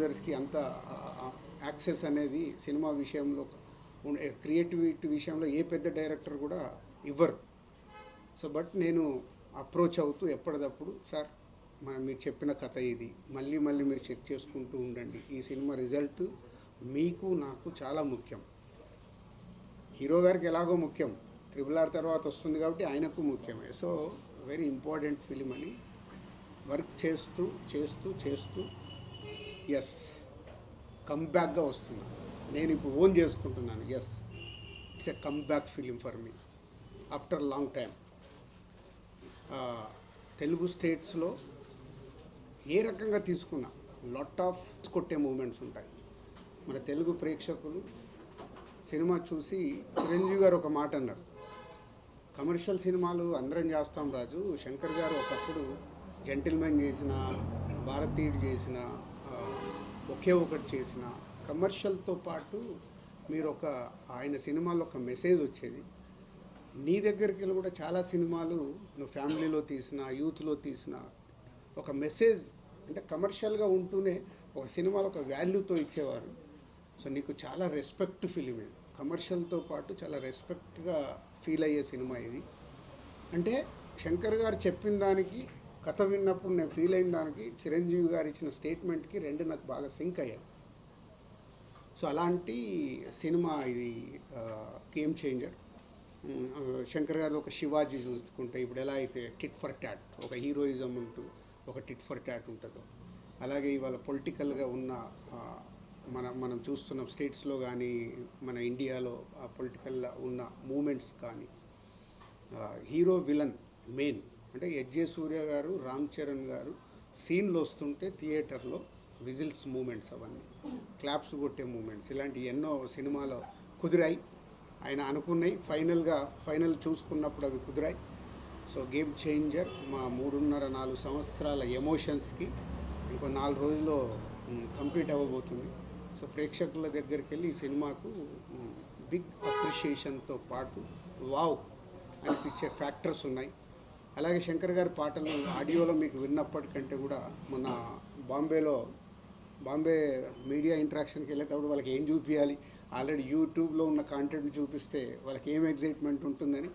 యూజర్స్కి అంత యాక్సెస్ అనేది సినిమా విషయంలో క్రియేటివిటీ విషయంలో ఏ పెద్ద డైరెక్టర్ కూడా ఇవ్వరు. సో బట్ నేను అప్రోచ్ అవుతూ ఎప్పటికప్పుడు సార్ మీరు చెప్పిన కథ ఇది, మళ్ళీ మళ్ళీ మీరు చెక్ చేసుకుంటూ ఉండండి, ఈ సినిమా రిజల్ట్ మీకు నాకు చాలా ముఖ్యం, హీరో గారికి ఎలాగో ముఖ్యం, RRR తర్వాత వస్తుంది కాబట్టి ఆయనకు ముఖ్యమే. సో వెరీ ఇంపార్టెంట్ ఫిలిం అని వర్క్ చేస్తూ చేస్తూ చేస్తూ ఎస్ కమ్బ్యాక్గా వస్తున్నాను. నేను ఇప్పుడు ఓన్ చేసుకుంటున్నాను. Yes, it's a comeback film for me after long time. Telugu స్టేట్స్లో ఏ రకంగా తీసుకున్నా లాట్ ఆఫ్ కొట్టే మూమెంట్స్ ఉంటాయి. మన తెలుగు ప్రేక్షకులు సినిమా చూసి చిరంజీవి గారు ఒక మాట అన్నారు, కమర్షియల్ సినిమాలు అందరం చేస్తాం రాజు, శంకర్ గారు ఒకప్పుడు జెంటిల్మెన్ చేసిన, భారతీయుడు చేసిన, ఒకే ఒకటి చేసిన, కమర్షియల్తో పాటు మీరు ఆయన సినిమాలో ఒక మెసేజ్ వచ్చేది. నీ దగ్గరికి వెళ్ళి కూడా చాలా సినిమాలు నువ్వు ఫ్యామిలీలో తీసిన, యూత్లో తీసిన ఒక మెసేజ్ అంటే కమర్షియల్గా ఉంటూనే ఒక సినిమాలో ఒక వాల్యూతో ఇచ్చేవారు. సో నీకు చాలా రెస్పెక్ట్ ఫిలిం ఇది, కమర్షియల్తో పాటు చాలా రెస్పెక్ట్గా ఫీల్ అయ్యే సినిమా ఇది. అంటే శంకర్ గారు చెప్పిన దానికి, కథ విన్నప్పుడు నేను ఫీల్ అయిన దానికి, చిరంజీవి గారు ఇచ్చిన స్టేట్మెంట్కి రెండు నాకు బాగా సింక్ అయ్యాయి. సో అలాంటి సినిమా ఇది, గేమ్ చేంజర్. శంకర్ గారు ఒక శివాజీ చూసుకుంటే ఇప్పుడు ఎలా అయితే టిట్ ఫర్ ట్యాట్, ఒక హీరోయిజం ఉంటూ ఒక టిట్ ఫర్ ట్యాట్ ఉంటుందో, అలాగే ఇవాళ పొలిటికల్గా ఉన్న మనం చూస్తున్న స్టేట్స్లో కానీ మన ఇండియాలో పొలిటికల్గా ఉన్న మూమెంట్స్ కానీ, హీరో విలన్ మెయిన్ అంటే ఎస్జే సూర్య గారు, రామ్ చరణ్ గారు సీన్లు వస్తుంటే థియేటర్లో విజిల్స్ మూమెంట్స్, అవన్నీ క్లాప్స్ కొట్టే మూమెంట్స్, ఇలాంటి ఎన్నో సినిమాలో కుదిరాయి. ఆయన అనుకున్నాయి, ఫైనల్ చూసుకున్నప్పుడు అవి కుదిరాయి. సో గేమ్ చేంజర్ మా 3.5-4 సంవత్సరాల ఎమోషన్స్కి ఇంకో 4 రోజుల్లో కంప్లీట్ అవ్వబోతుంది. సో ప్రేక్షకుల దగ్గరికి వెళ్ళి ఈ సినిమాకు బిగ్ అప్రిషియేషన్తో పాటు వావ్ అనిపించే ఫ్యాక్టర్స్ ఉన్నాయి. అలాగే శంకర్ గారి పాటలు ఆడియోలో మీకు విన్నప్పటికంటే కూడా మన బాంబే మీడియా ఇంటరాక్షన్కి వెళ్ళేటప్పుడు వాళ్ళకి ఏం చూపించాలి, ఆల్రెడీ యూట్యూబ్లో ఉన్న కాంటెంట్ చూపిస్తే వాళ్ళకి ఏం ఎగ్జైట్మెంట్ ఉంటుందని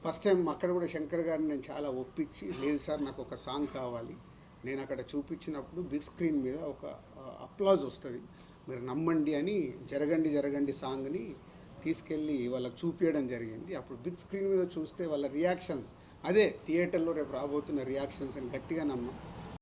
ఫస్ట్ టైం అక్కడ కూడా శంకర్ గారిని నేను చాలా ఒప్పించి, లేదు సార్ నాకు ఒక సాంగ్ కావాలి, నేను అక్కడ చూపించినప్పుడు బిగ్ స్క్రీన్ మీద ఒక అప్లాజ్ వస్తుంది, మీరు నమ్మండి అని జరగండి జరగండి సాంగ్ని తీసుకెళ్ళి వాళ్ళకి చూపించడం జరిగింది. అప్పుడు బిగ్ స్క్రీన్ మీద చూస్తే వాళ్ళ రియాక్షన్స్ అదే థియేటర్లో రేపు రాబోతున్న రియాక్షన్స్ అని గట్టిగా నమ్మం.